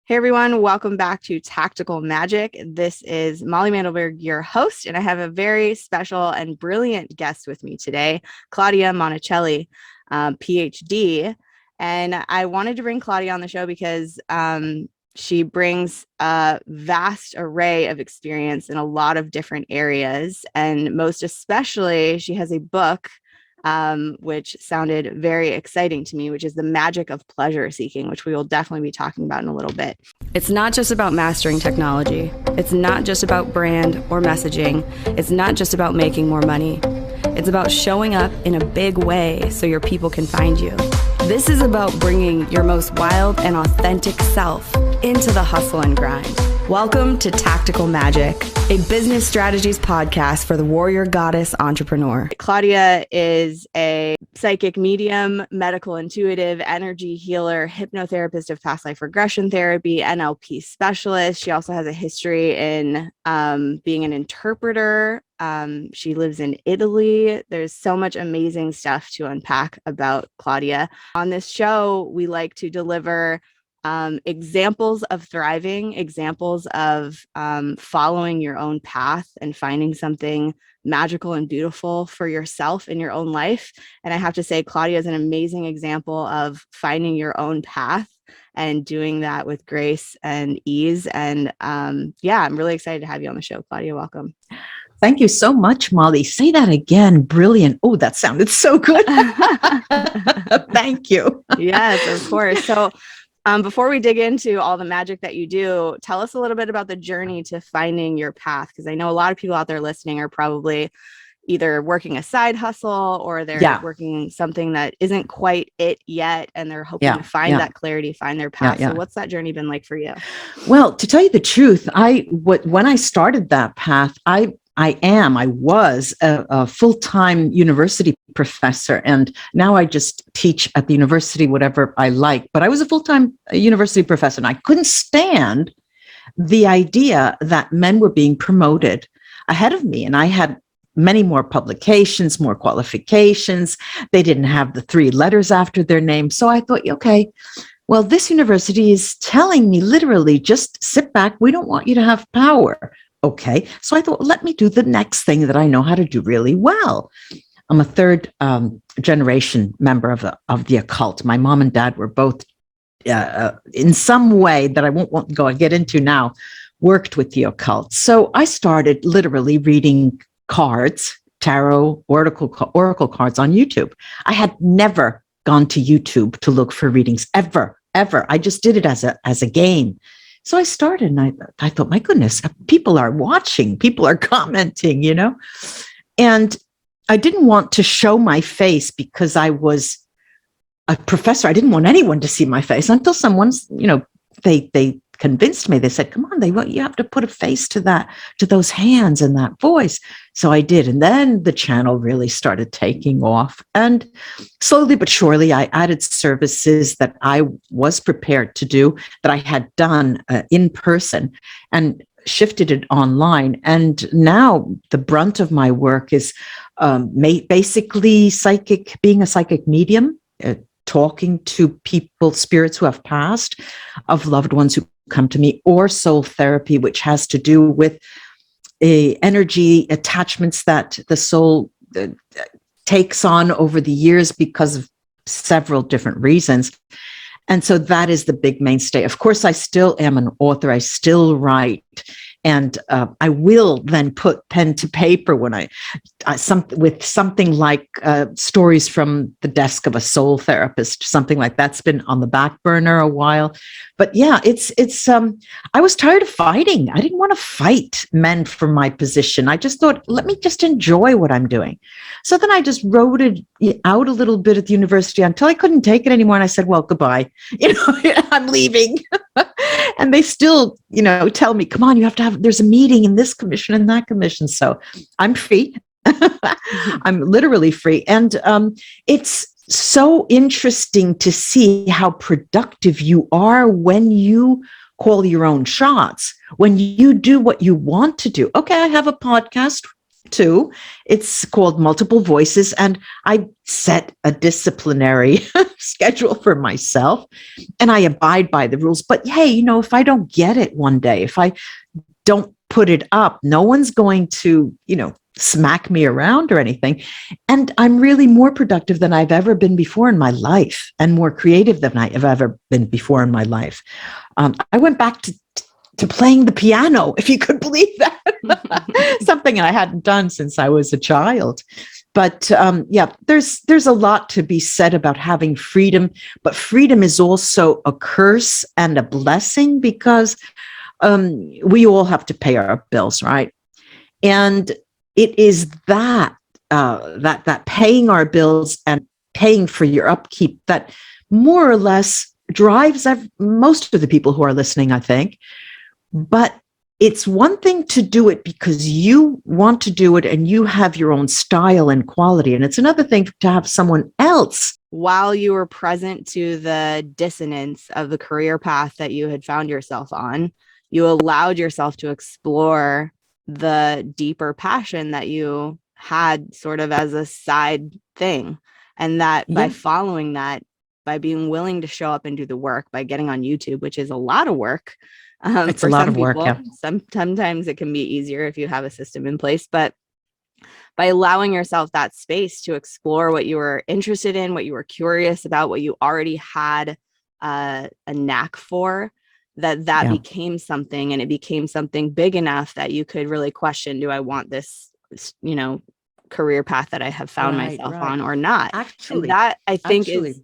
Hey everyone, welcome back to Tactical Magic. This is Molly Mandelberg, your host, and I have a very special and brilliant guest with me today, Claudia Monacelli, Ph.D. And I wanted to bring Claudia on the show because she brings a vast array of experience in a lot of different areas. And most especially, she has a book which sounded very exciting to me, which is The Magic of Pleasure Seeking, which we will definitely be talking about in a little bit. It's not just about mastering technology. It's not just about brand or messaging. It's not just about making more money. It's about showing up in a big way so your people can find you. This is about bringing your most wild and authentic self into the hustle and grind. Welcome to Tactical Magic, a business strategies podcast for the warrior goddess entrepreneur. Claudia is a psychic medium, medical intuitive, energy healer, hypnotherapist of past life regression therapy, NLP specialist. She also has a history in being an interpreter. She lives in Italy. There's so much amazing stuff to unpack about Claudia. On this show, we like to deliver examples of thriving, examples of following your own path and finding something magical and beautiful for yourself in your own life. And I have to say, Claudia is an amazing example of finding your own path and doing that with grace and ease. And I'm really excited to have you on the show, Claudia. Welcome. Thank you so much, Molly. Say that again. Brilliant. Oh, that sounded so good. Thank you. Yes, of course. So before we dig into all the magic that you do, tell us a little bit about the journey to finding your path. Because I know a lot of people out there listening are probably either working a side hustle or they're working something that isn't quite it yet. And they're hoping to find that clarity, find their path. So what's that journey been like for you? Well, to tell you the truth, when I started that path, I was a full-time university professor, and now I just teach at the university, whatever I like. But I was a full-time university professor, and I couldn't stand the idea that men were being promoted ahead of me. And I had many more publications, more qualifications. They didn't have the 3 letters after their name. So I thought, okay, well, this university is telling me literally, just sit back. We don't want you to have power. Okay. So I thought, let me do the next thing that I know how to do really well. I'm a third generation member of the occult. My mom and dad were both in some way that I won't go and get into now, worked with the occult. So I started literally reading cards, tarot, oracle cards on YouTube. I had never gone to YouTube to look for readings ever. I just did it as a game. So I started, and I thought, my goodness, people are watching, people are commenting, and I didn't want to show my face because I was a professor. I didn't want anyone to see my face until someone's, they convinced me. They said, come on, you have to put a face to that, to those hands and that voice. So I did. And then the channel really started taking off. And slowly but surely, I added services that I was prepared to do, that I had done in person, and shifted it online. And now the brunt of my work is basically being a psychic medium, talking to people, spirits who have passed, of loved ones who come to me, or soul therapy, which has to do with energy attachments that the soul takes on over the years because of several different reasons. And so that is the big mainstay. Of course, I still am an author. I still write. And I will then put pen to paper when with something like stories from the desk of a soul therapist, something like that's been on the back burner a while. But yeah, I was tired of fighting. I didn't want to fight men for my position. I just thought, let me just enjoy what I'm doing. So then I just wrote it out a little bit at the university until I couldn't take it anymore. And I said, well, goodbye. I'm leaving. And they still, tell me, come on, you have to there's a meeting in this commission and that commission. So I'm free. I'm literally free. And it's so interesting to see how productive you are when you call your own shots, when you do what you want to do. Okay, I have a podcast. too. It's called Multiple Voices. And I set a disciplinary schedule for myself and I abide by the rules. But hey, if I don't get it one day, if I don't put it up, no one's going to, smack me around or anything. And I'm really more productive than I've ever been before in my life and more creative than I have ever been before in my life. I went back to playing the piano, if you could believe that. Something I hadn't done since I was a child. But there's a lot to be said about having freedom, but freedom is also a curse and a blessing because we all have to pay our bills, right? And it is that paying our bills and paying for your upkeep that more or less drives most of the people who are listening, I think. But it's one thing to do it because you want to do it and you have your own style and quality. And it's another thing to have someone else. While you were present to the dissonance of the career path that you had found yourself on, you allowed yourself to explore the deeper passion that you had sort of as a side thing. And that by following that, by being willing to show up and do the work, by getting on YouTube, which is a lot of work. It's a lot of work. Yeah. Sometimes it can be easier if you have a system in place, but by allowing yourself that space to explore what you were interested in, what you were curious about, what you already had a knack for, that became something, and it became something big enough that you could really question, do I want this, career path that I have found myself on or not? Actually, and that I think is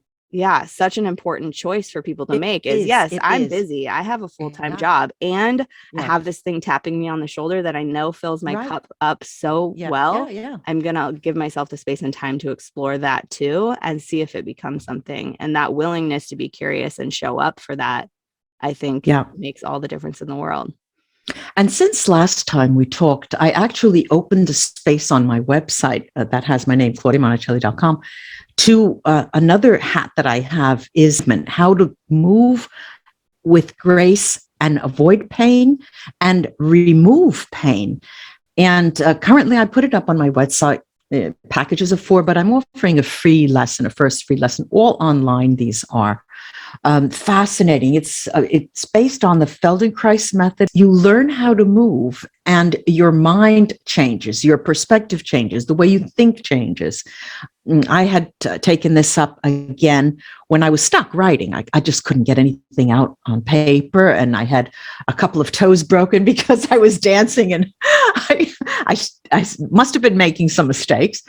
such an important choice for people to make is, yes, I'm busy. I have a full-time job and I have this thing tapping me on the shoulder that I know fills my cup up so well. I'm going to give myself the space and time to explore that too and see if it becomes something. And that willingness to be curious and show up for that, I think makes all the difference in the world. And since last time we talked, I actually opened a space on my website that has my name, ClaudiaMonacelli.com, to another hat that I have is how to move with grace and avoid pain and remove pain. And currently I put it up on my website, packages of 4, but I'm offering a free lesson, a first free lesson, all online these are. Fascinating. It's based on the Feldenkrais method. You learn how to move and your mind changes, your perspective changes, the way you think changes. I had taken this up again when I was stuck writing. I just couldn't get anything out on paper, and I had a couple of toes broken because I was dancing, and I must have been making some mistakes.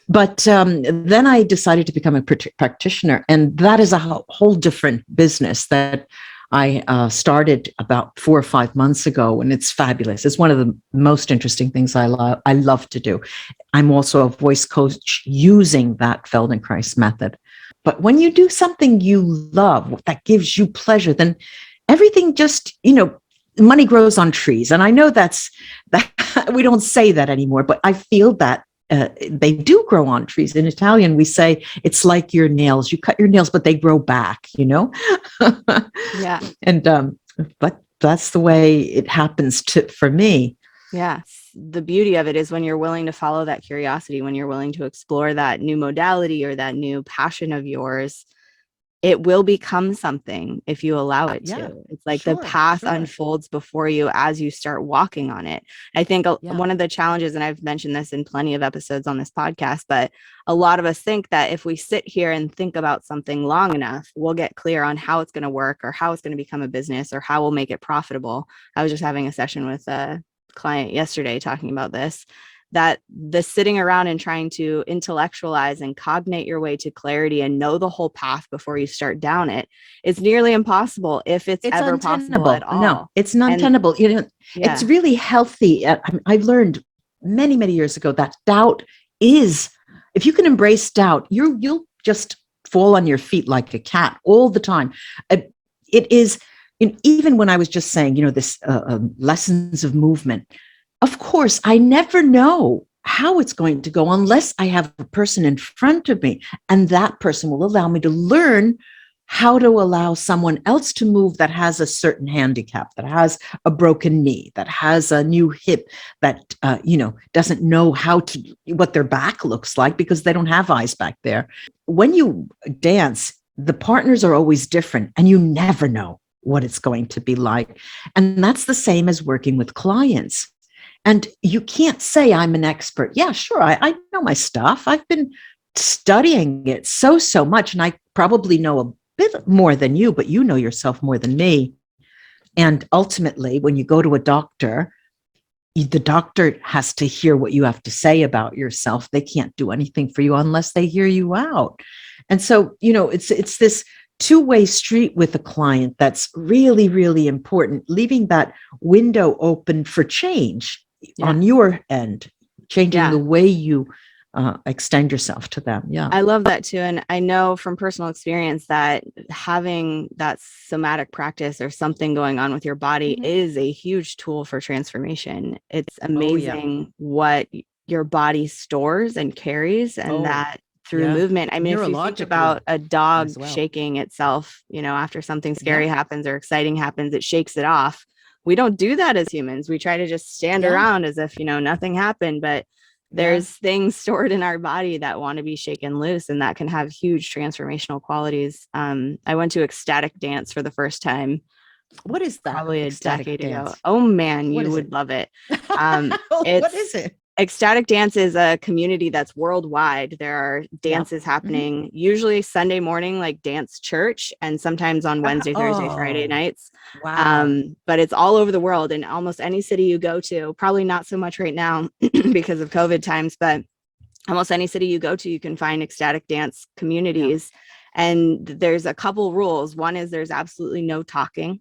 But then I decided to become a practitioner, and that is a whole different business that I started about 4 or 5 months ago, and it's fabulous. It's one of the most interesting things I love to do. I'm also a voice coach using that Feldenkrais method. But when you do something you love that gives you pleasure, then everything just, money grows on trees. And I know that we don't say that anymore, but I feel that they do grow on trees. In Italian, we say it's like your nails. You cut your nails, but they grow back, Yeah. And but that's the way it happens for me. Yeah. The beauty of it is when you're willing to follow that curiosity, when you're willing to explore that new modality or that new passion of yours, it will become something if you allow it to. It's like the path unfolds before you as you start walking on it. I think one of the challenges, and I've mentioned this in plenty of episodes on this podcast, but a lot of us think that if we sit here and think about something long enough, we'll get clear on how it's going to work or how it's going to become a business or how we'll make it profitable. I was just having a session with a client yesterday talking about this, that the sitting around and trying to intellectualize and cognate your way to clarity and know the whole path before you start down it is nearly impossible if it's ever untenable. Possible at all. No, it's not tenable. It's really healthy. I've learned many, many years ago that doubt is, if you can embrace doubt, you'll just fall on your feet like a cat all the time. It is, even when I was just saying, this lessons of movement. Of course, I never know how it's going to go unless I have a person in front of me, and that person will allow me to learn how to allow someone else to move that has a certain handicap, that has a broken knee, that has a new hip, that doesn't know what their back looks like because they don't have eyes back there. When you dance, the partners are always different, and you never know what it's going to be like. And that's the same as working with clients. And you can't say I'm an expert. Yeah, sure, I know my stuff. I've been studying it so much, and I probably know a bit more than you, but you know yourself more than me. And ultimately, when you go to a doctor, the doctor has to hear what you have to say about yourself. They can't do anything for you unless they hear you out. And so, it's this two-way street with a client that's really, really important, leaving that window open for change on your end, changing the way you extend yourself to them. Yeah. I love that too. And I know from personal experience that having that somatic practice or something going on with your body is a huge tool for transformation. It's amazing what your body stores and carries, and that through movement. I mean, if you think about a dog shaking itself, after something scary happens or exciting happens, it shakes it off. We don't do that as humans. We try to just stand around as if, nothing happened, but there's things stored in our body that want to be shaken loose, and that can have huge transformational qualities. I went to ecstatic dance for the first time. What is that? Probably a decade ago. Oh man, you would love it. What is it? Ecstatic Dance is a community that's worldwide. There are dances happening, usually Sunday morning, like dance church, and sometimes on Wednesday, Thursday, Friday nights. Wow. But it's all over the world, in almost any city you go to. Probably not so much right now because of COVID times, but almost any city you go to, you can find ecstatic dance communities. And there's a couple rules. One is there's absolutely no talking.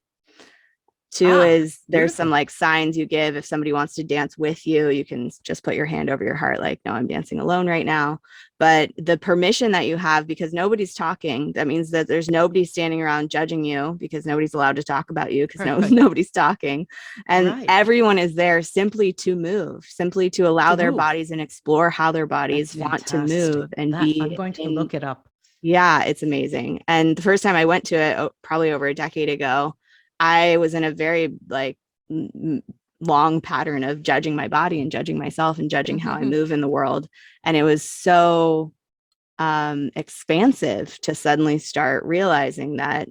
Two is there's some like signs you give. If somebody wants to dance with you, you can just put your hand over your heart, like, no, I'm dancing alone right now. But the permission that you have, because nobody's talking, that means that there's nobody standing around judging you, because nobody's allowed to talk about you because nobody's talking. And everyone is there simply to move, simply to allow their bodies and explore how their bodies want to move and be. I'm going to look it up. Yeah, it's amazing. And the first time I went to it, probably over a decade ago, I was in a very long pattern of judging my body and judging myself and judging how I move in the world. And it was so expansive to suddenly start realizing that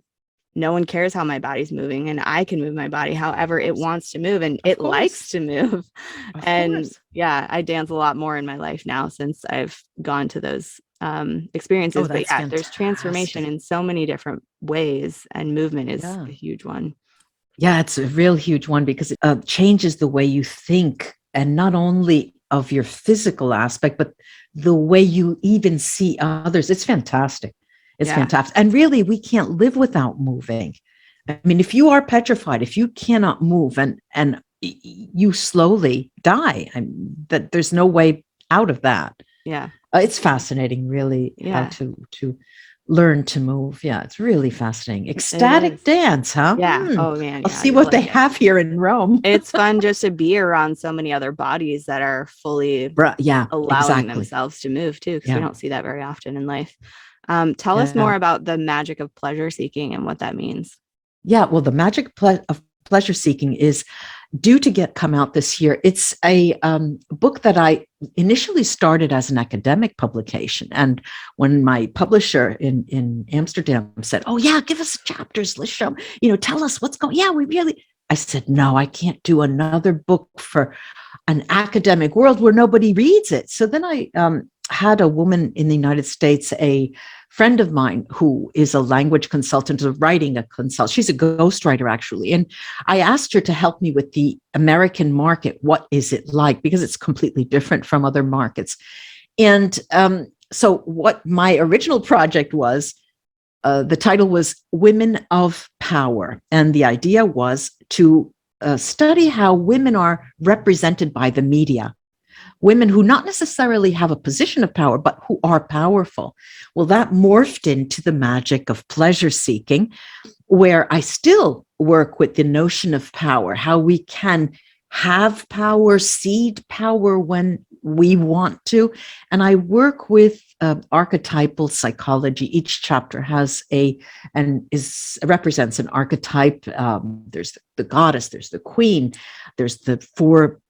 no one cares how my body's moving, and I can move my body however it wants to move, and it likes to move. And I dance a lot more in my life now since I've gone to those experiences. But there's transformation in so many different ways, and movement is a huge one. Yeah, it's a real huge one, because it changes the way you think, and not only of your physical aspect, but the way you even see others. It's fantastic. It's fantastic. And really, we can't live without moving. I mean, if you are petrified, if you cannot move, and you slowly die, that there's no way out of that. Yeah. It's fascinating, really, how to learn to move. Yeah, it's really fascinating. Ecstatic dance, huh? Yeah. Oh man. I'll see what they have here in Rome. It's fun just to be around so many other bodies that are fully allowing themselves to move too, because we don't see that very often in life. Tell us more about the magic of pleasure seeking and what that means. Yeah, well, the magic of pleasure seeking is due to come out this year. It's a book that I initially started as an academic publication. And when my publisher in Amsterdam said, "Oh yeah, give us chapters, let's show, tell us what's going." Yeah, I said, "No, I can't do another book for an academic world where nobody reads it." So then I had a woman in the United States, a friend of mine who is a language consultant, a writing consultant. She's a ghostwriter, actually. And I asked her to help me with the American market. What is it like? Because it's completely different from other markets. And so what my original project was, the title was Women of Power. And the idea was to study how women are represented by the media. Women who not necessarily have a position of power, but who are powerful. Well, that morphed into the magic of pleasure seeking, where I still work with the notion of power, how we can have power, cede power when we want to. And I work with archetypal psychology. Each chapter has represents an archetype. There's the goddess, there's the queen, there's the four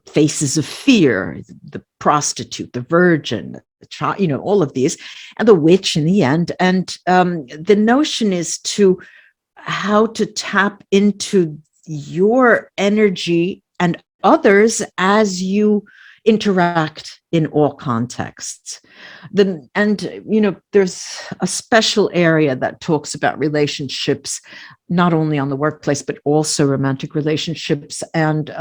faces of fear, the prostitute, the virgin, the child, all of these, and the witch in the end. And the notion is how to tap into your energy and others as you interact in all contexts. There's a special area that talks about relationships, not only on the workplace, but also romantic relationships, and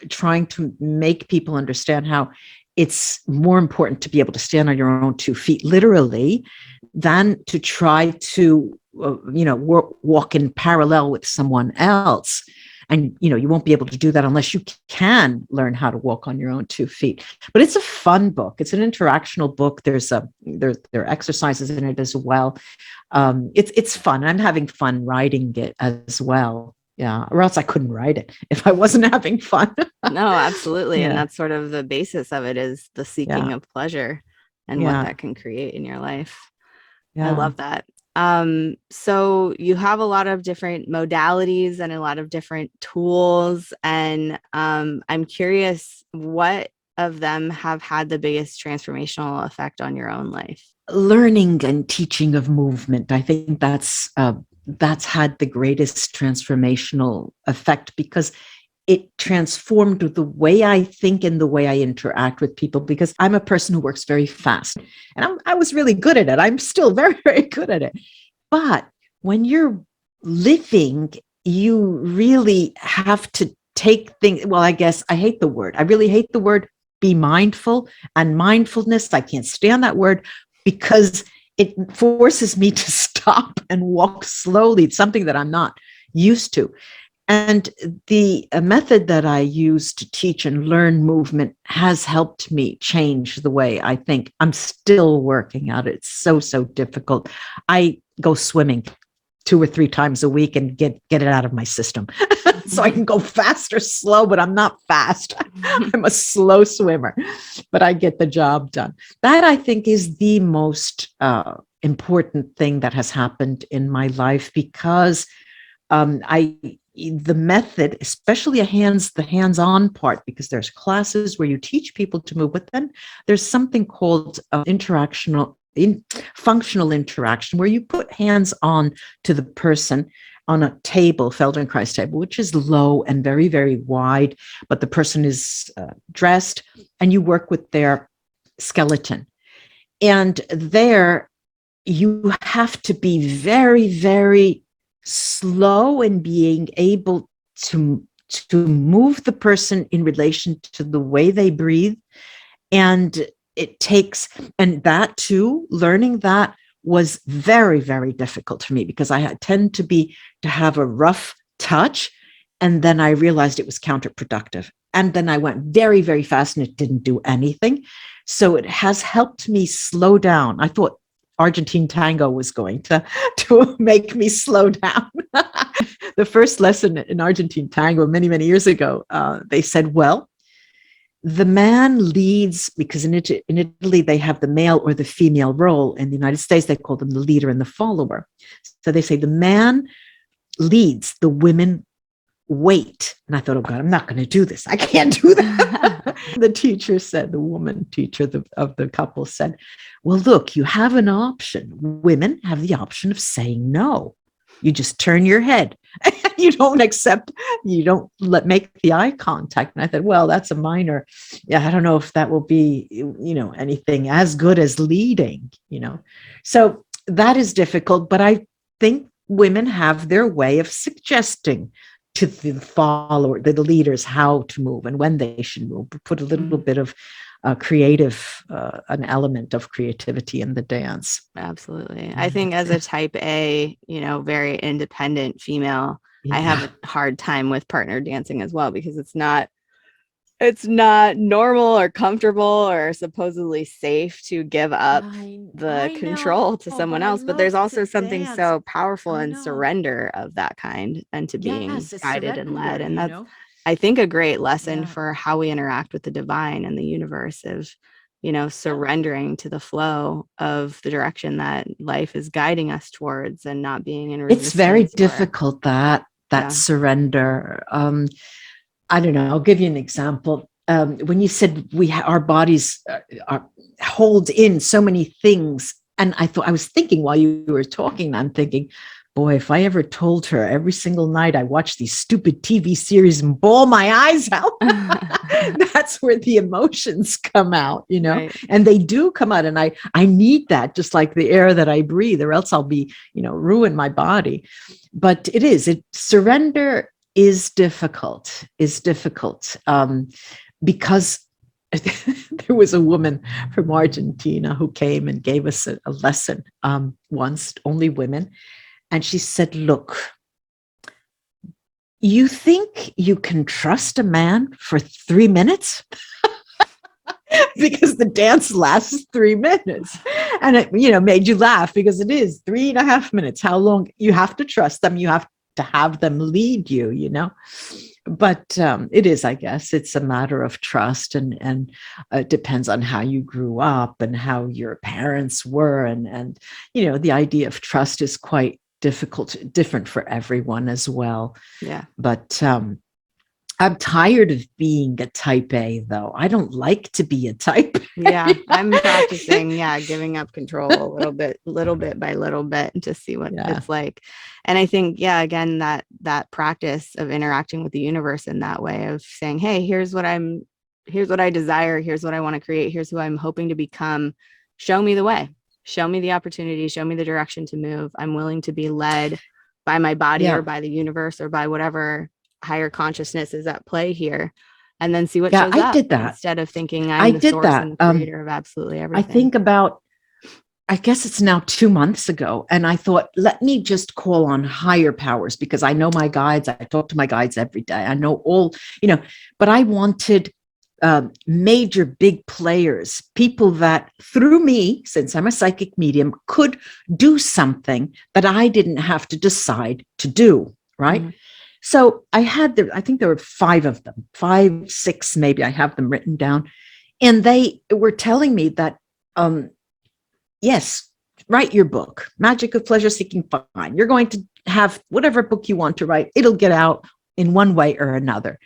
trying to make people understand how it's more important to be able to stand on your own 2 feet, literally, than to try to, walk in parallel with someone else. And, you won't be able to do that unless you can learn how to walk on your own 2 feet. But it's a fun book. It's an interactional book. There are exercises in it as well. It's fun. I'm having fun writing it as well. Yeah. Or else I couldn't write it if I wasn't having fun. No, absolutely. Yeah. And that's sort of the basis of it, is the seeking of pleasure and what that can create in your life. Yeah. I love that. So you have a lot of different modalities and a lot of different tools, and I'm curious, what of them have had the biggest transformational effect on your own life? Learning and teaching of movement. I think that's had the greatest transformational effect, because it transformed the way I think and the way I interact with people, because I'm a person who works very fast, and I was really good at it. I'm still very, very good at it. But when you're living, you really have to take things. Well, I guess I hate the word. I really hate the word be mindful and mindfulness. I can't stand that word, because it forces me to stop and walk slowly. It's something that I'm not used to. And the method that I use to teach and learn movement has helped me change the way I think. I'm still working at it. It's so, so difficult. I go swimming 2 or 3 times a week and get it out of my system. So I can go fast or slow, but I'm not fast. I'm a slow swimmer, but I get the job done. That, I think, is the most important thing that has happened in my life, because the method, especially the hands-on part, because there's classes where you teach people to move, but then there's something called functional interaction, where you put hands on to the person on a table, Feldenkrais table, which is low and very, very wide, but the person is dressed, and you work with their skeleton. And there you have to be very, very slow in being able to move the person in relation to the way they breathe. And it takes, and that too, learning that was very, very difficult for me, because I tend to have a rough touch. And then I realized it was counterproductive. And then I went very, very fast, and it didn't do anything. So it has helped me slow down. I thought Argentine tango was going to make me slow down. The first lesson in Argentine tango many, many years ago, they said, well, the man leads, because in Italy, they have the male or the female role. In the United States, they call them the leader and the follower. So they say the man leads, the women wait. And I thought, oh God, I'm not going to do this. I can't do that. The teacher said, the woman teacher of the couple said, well, look, you have an option. Women have the option of saying no. You just turn your head. You don't make the eye contact. And I thought, well, that's a minor. Yeah, I don't know if that will be, anything as good as leading, So that is difficult. But I think women have their way of suggesting to the follower, the leaders, how to move and when they should move. Put a little bit of an element of creativity in the dance. Absolutely. I think as a type A, very independent female, I have a hard time with partner dancing as well, because it's not normal or comfortable or supposedly safe to give up the control to someone else. But there's also something so powerful in surrender of that kind, and to being guided and led. And I think a great lesson Yeah. for how we interact with the divine and the universe of, surrendering to the flow of the direction that life is guiding us towards and not being in It's very resistance. difficult, that Yeah. surrender. I don't know. I'll give you an example. When you said our bodies hold in so many things, and I was thinking while you were talking, I'm thinking, boy, if I ever told her every single night I watch these stupid TV series and bawl my eyes out, that's where the emotions come out, Right. and they do come out. And I need that, just like the air that I breathe, or else I'll be, ruin my body. But surrender is difficult, because there was a woman from Argentina who came and gave us a lesson once, only women. And she said, look, you think you can trust a man for 3 minutes? Because the dance lasts 3 minutes. And it, made you laugh, because it is 3.5 minutes. How long you have to trust them. You have to have them lead you, But it is, I guess, it's a matter of trust, and it depends on how you grew up and how your parents were. And the idea of trust is quite different for everyone as well. Yeah. But I'm tired of being a type A, though. I don't like to be a type A. Yeah, I'm practicing, giving up control a little bit by little bit to see what it's like. And I think, again, that practice of interacting with the universe in that way of saying, hey, here's what I desire. Here's what I want to create. Here's who I'm hoping to become. Show me the way. Show me the opportunity. Show me the direction to move. I'm willing to be led by my body or by the universe or by whatever higher consciousness is at play here, and then see what shows up. I did that instead of thinking I'm the source and the creator of absolutely everything. I think about, I guess it's now 2 months ago, and I thought, let me just call on higher powers, because I know my guides. I talk to my guides every day. I know all, but I wanted major big players, people that through me, since I'm a psychic medium, could do something that I didn't have to decide to do, right? Mm-hmm. So I think there were 5 of them, 5, 6, maybe. I have them written down. And they were telling me that, yes, write your book, Magic of Pleasure Seeking. Fine. You're going to have whatever book you want to write. It'll get out in one way or another.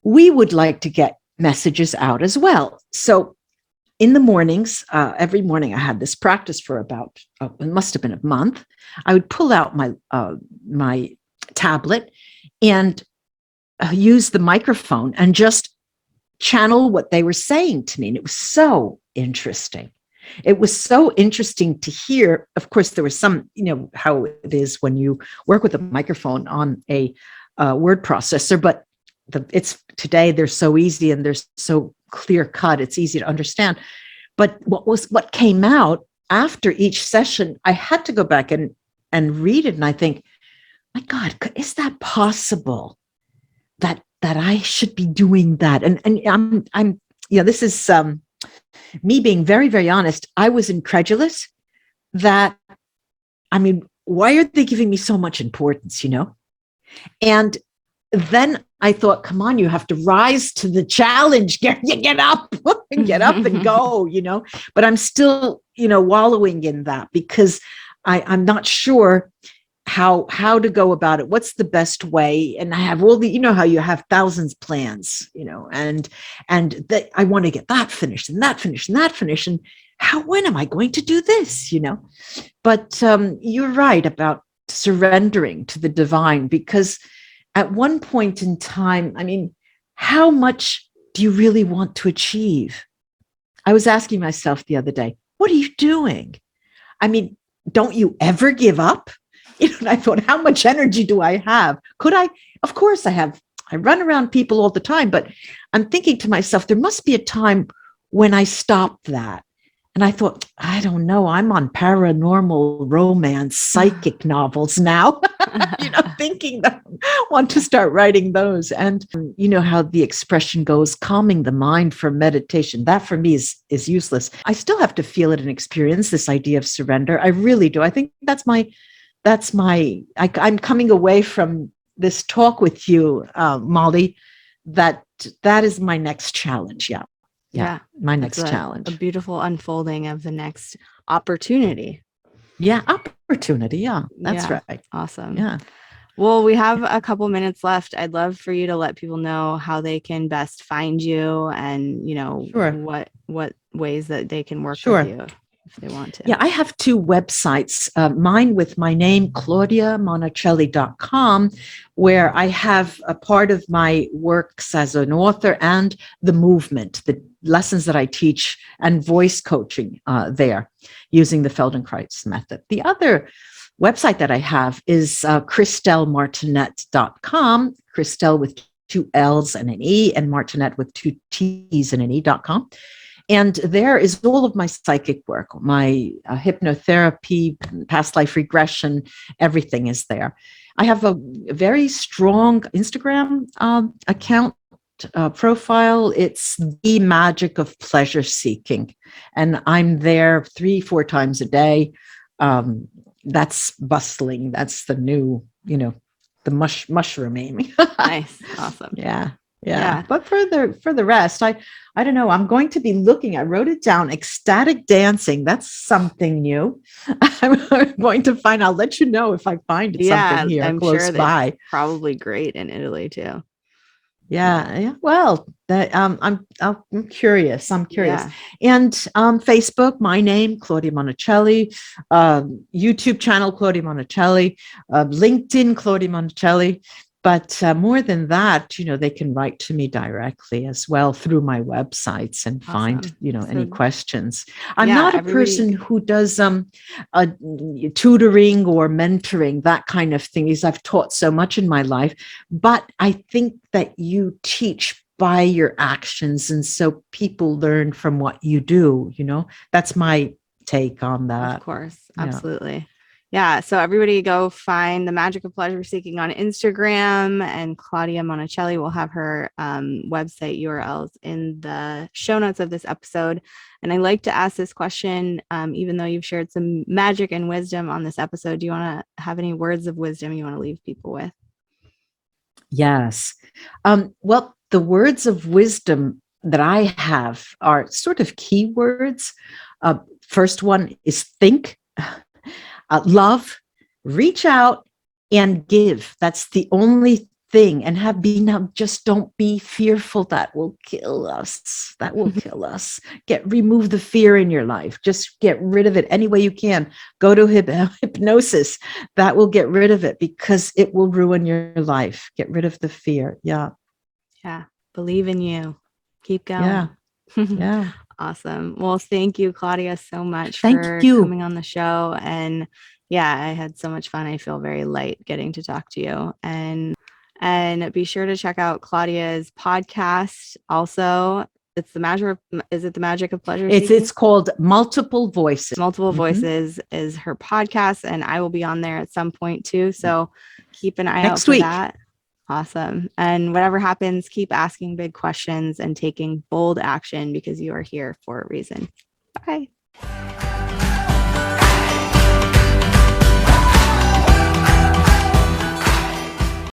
We would like to get messages out as well. So in the mornings, every morning I had this practice for about, it must have been a month. I would pull out my tablet and use the microphone and just channel what they were saying to me. And it was so interesting. It was so interesting to hear. Of course, there was some, how it is when you work with a microphone on a word processor, but today they're so easy and they're so clear cut. It's easy to understand. But what came out after each session, I had to go back and read it. And I think, my God, is that possible that I should be doing that? And I'm this is me being very, very honest. I was incredulous that, why are they giving me so much importance, And then I thought, come on, you have to rise to the challenge. Get up and go, But I'm still, wallowing in that, because I'm not sure how to go about it. What's the best way? And I have all the, how you have thousands of plans, and that I want to get that finished and that finished and that finished. And when am I going to do this? But you're right about surrendering to the divine, because at one point in time, how much do you really want to achieve? I was asking myself the other day, what are you doing? Don't you ever give up? And I thought, how much energy do I have? Could I? Of course I have. I run around people all the time, but I'm thinking to myself, there must be a time when I stop that. And I thought, I don't know, I'm on paranormal romance, psychic novels now, thinking that I want to start writing those. And how the expression goes, calming the mind for meditation. That for me is useless. I still have to feel it and experience this idea of surrender. I really do. I think I'm coming away from this talk with you, Molly. That is my next challenge. Yeah, my next challenge. A beautiful unfolding of the next opportunity. Yeah, opportunity. Yeah, that's right. Awesome. Yeah. Well, we have a couple minutes left. I'd love for you to let people know how they can best find you, and what ways that they can work with you if they want to. Yeah, I have two websites. Mine with my name, claudiamonacelli.com, where I have a part of my works as an author and the movement, the lessons that I teach, and voice coaching there using the Feldenkrais method. The other website that I have is christelmartinet.com, Christel with 2 L's and an E, and Martinet with 2 T's and an E.com. And there is all of my psychic work, my hypnotherapy, past life regression, everything is there. I have a very strong Instagram account profile. It's the magic of pleasure seeking. And I'm there 3-4 times a day. That's bustling. That's the new, the mushrooming. Nice. Awesome. Yeah. But for the rest, I don't know. I'm going to be looking. I wrote it down. Ecstatic dancing. That's something new. I'm going to find. I'll let you know if I find something here I'm close sure by. Probably great in Italy too. Yeah. Well, I'm curious. Yeah. And Facebook, my name, Claudia Monacelli. YouTube channel, Claudia Monacelli. LinkedIn, Claudia Monacelli. But more than that, they can write to me directly as well through my websites and find, any questions. I'm not a person who does tutoring or mentoring, that kind of thing, because I've taught so much in my life. But I think that you teach by your actions. And so people learn from what you do, that's my take on that. Of course. Absolutely. Yeah. So everybody go find The Magic of Pleasure Seeking on Instagram, and Claudia Monacelli will have her website URLs in the show notes of this episode. And I like to ask this question, even though you've shared some magic and wisdom on this episode, do you want to have any words of wisdom you want to leave people with? Yes. Well, the words of wisdom that I have are sort of keywords. First one is think. Love, reach out, and give. That's the only thing. And just don't be fearful. That will kill us. Remove the fear in your life. Just get rid of it any way you can. Go to hypnosis. That will get rid of it, because it will ruin your life. Get rid of the fear. Yeah. Believe in you. Keep going. Yeah. Awesome. Well, thank you, Claudia, so much for coming on the show. And I had so much fun. I feel very light getting to talk to you. And be sure to check out Claudia's podcast. Also, it's The Magic of Pleasure Seeking? It's called Multiple Voices. Multiple Voices is her podcast, and I will be on there at some point too. So keep an eye out for that. Awesome. And whatever happens, keep asking big questions and taking bold action, because you are here for a reason. Bye.